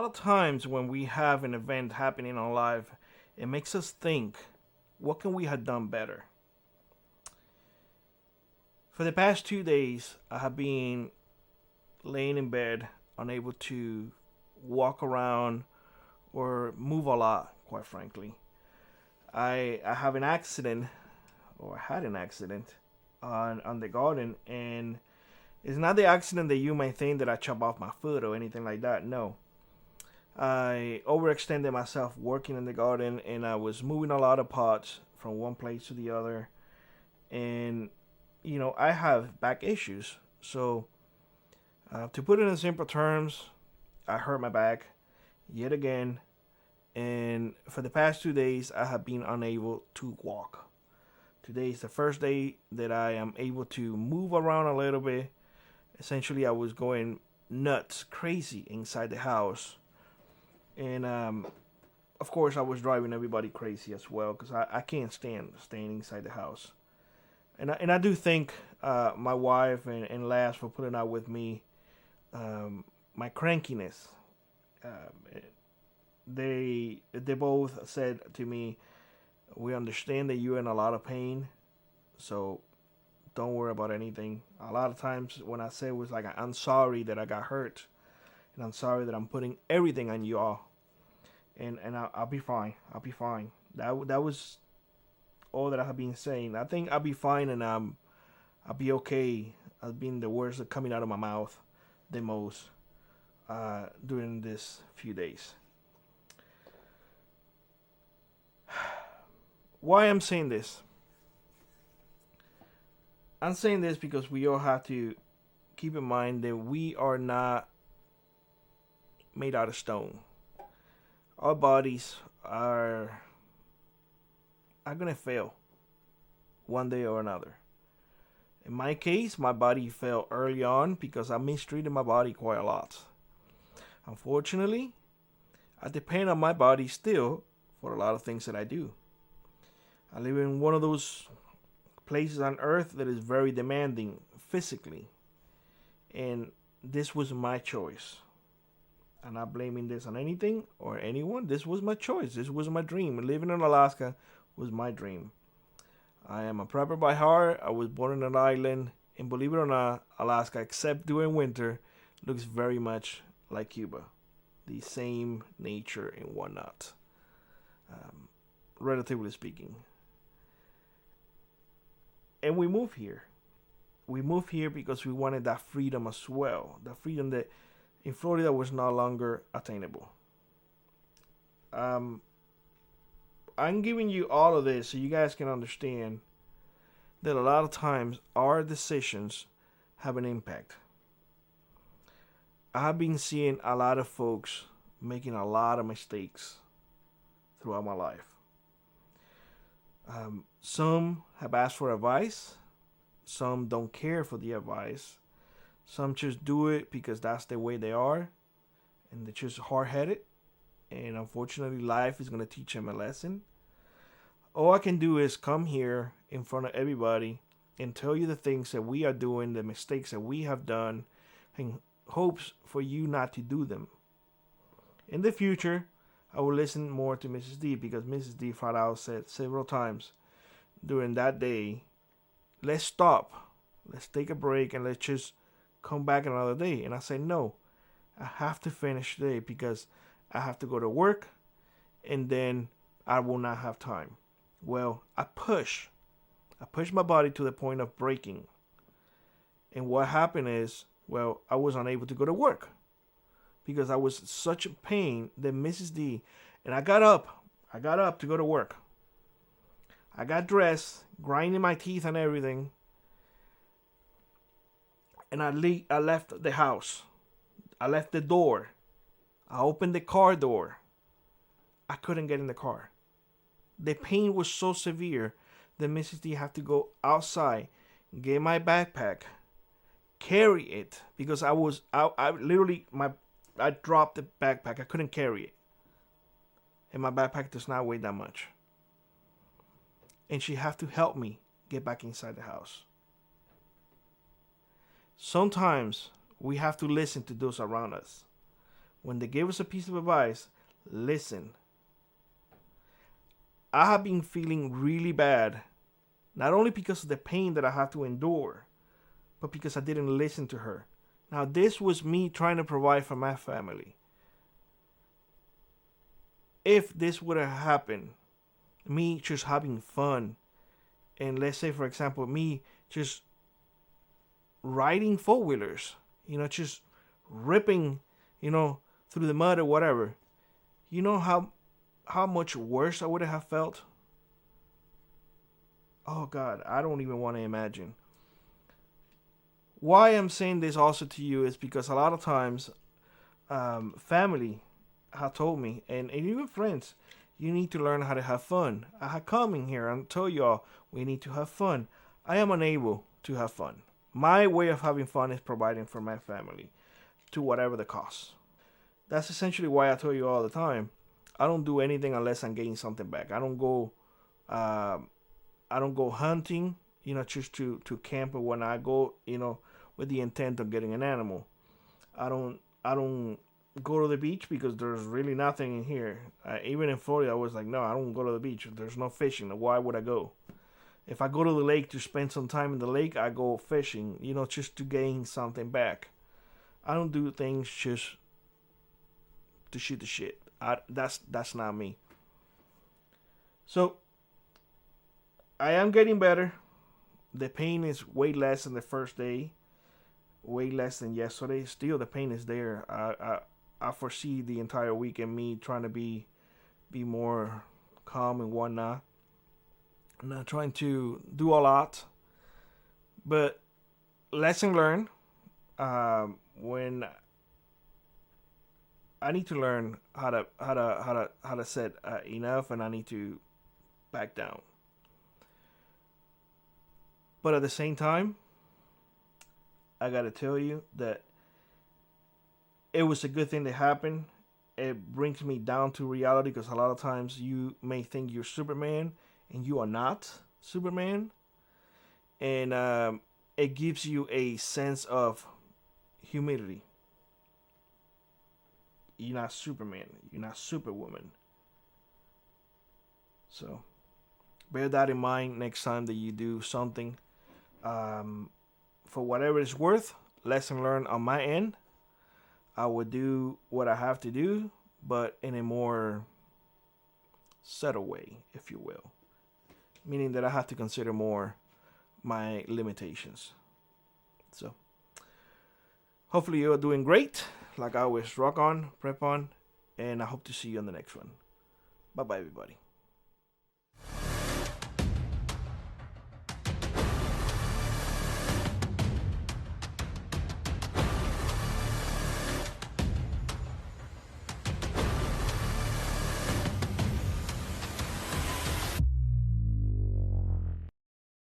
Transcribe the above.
lot of times when we have an event happening in our life, it makes us think, what can we have done better? For the past 2 days, I have been laying in bed, unable to walk around or move a lot, quite frankly. I have an accident, or had an accident, on the garden, and it's not the accident that you might think that I chop off my foot or anything like that. No. I overextended myself working in the garden, and I was moving a lot of pots from one place to the other. And, I have back issues. So, to put it in simple terms, I hurt my back yet again. And for the past 2 days, I have been unable to walk. Today is the first day that I am able to move around a little bit. Essentially, I was going nuts, crazy inside the house. And of course, I was driving everybody crazy as well because I can't stand staying inside the house. And I do thank my wife and Lass for putting out with me my crankiness. Um, they both said to me, "We understand that you're in a lot of pain, so don't worry about anything." A lot of times when I say it was like, "I'm sorry that I got hurt, and I'm sorry that I'm putting everything on you all, and I'll be fine. I'll be fine." That was all that I have been saying. I think I'll be fine, and I'll be okay. I've been the words that coming out of my mouth the most during this few days. Why I'm saying this? I'm saying this because we all have to keep in mind that we are not made out of stone. Our bodies are gonna fail one day or another. In my case, my body failed early on because I mistreated my body quite a lot. Unfortunately, I depend on my body still for a lot of things that I do. I live in one of those places on earth that is very demanding physically. And this was my choice. I'm not blaming this on anything or anyone. This was my choice. This was my dream. Living in Alaska was my dream. I am a prepper by heart. I was born on an island. And believe it or not, Alaska, except during winter, looks very much like Cuba. The same nature and whatnot, relatively speaking. And we moved here. We moved here because we wanted that freedom as well. The freedom that in Florida was no longer attainable. I'm giving you all of this so you guys can understand that a lot of times our decisions have an impact. I've been seeing a lot of folks making a lot of mistakes throughout my life. Some have asked for advice. Some don't care for the advice. Some just do it because that's the way they are. And they're just hard-headed. And unfortunately, life is going to teach them a lesson. All I can do is come here in front of everybody and tell you the things that we are doing, the mistakes that we have done, and hopes for you not to do them. In the future, I will listen more to Mrs. D because Mrs. D flat out said several times during that day, let's stop, let's take a break, and let's just come back another day. And I said, no, I have to finish today because I have to go to work and then I will not have time. Well, I pushed my body to the point of breaking. And what happened is, well, I was unable to go to work because I was such a pain that Mrs. D, and I got up to go to work. I got dressed, grinding my teeth and everything, and I left the house. I left the door. I opened the car door. I couldn't get in the car. The pain was so severe that Mrs. D had to go outside, get my backpack, carry it because I literally I dropped the backpack. I couldn't carry it, and my backpack does not weigh that much. And she had to help me get back inside the house. Sometimes we have to listen to those around us. when they give us a piece of advice, listen. I have been feeling really bad, not only because of the pain that I have to endure, but because I didn't listen to her. Now, this was me trying to provide for my family. If this would have happened, me just having fun, and let's say, for example, me just riding four-wheelers, just ripping, through the mud or whatever, you know how much worse I would have felt? Oh God, I don't even want to imagine. Why I'm saying this also to you is because a lot of times family have told me, and even friends, you need to learn how to have fun. I have come in here and told y'all we need to have fun. I am unable to have fun. My way of having fun is providing for my family to whatever the cost. That's essentially why I tell you all the time, I don't do anything unless I'm getting something back. I don't go hunting, just to camp. When I go, with the intent of getting an animal. I don't go to the beach because there's really nothing in here. Even in Florida, I was like, no, I don't go to the beach. There's no fishing. Why would I go? If I go to the lake to spend some time in the lake, I go fishing, just to gain something back. I don't do things just to shoot the shit. That's not me. So I am getting better. The pain is way less than the first day, way less than yesterday. Still, the pain is there. I foresee the entire weekend me trying to be more calm and whatnot. I'm not trying to do a lot, but lesson learned. When I need to learn how to set enough, and I need to back down. But at the same time, I gotta tell you that it was a good thing that happened. It brings me down to reality, because a lot of times you may think you're Superman and you are not Superman, and it gives you a sense of humility. You're not Superman. You're not Superwoman. So bear that in mind next time that you do something. For whatever it's worth, lesson learned on my end. I would do what I have to do, but in a more subtle way, if you will. Meaning that I have to consider more my limitations. So hopefully you're doing great. Like I always, rock on, prep on, and I hope to see you on the next one. Bye-bye, everybody.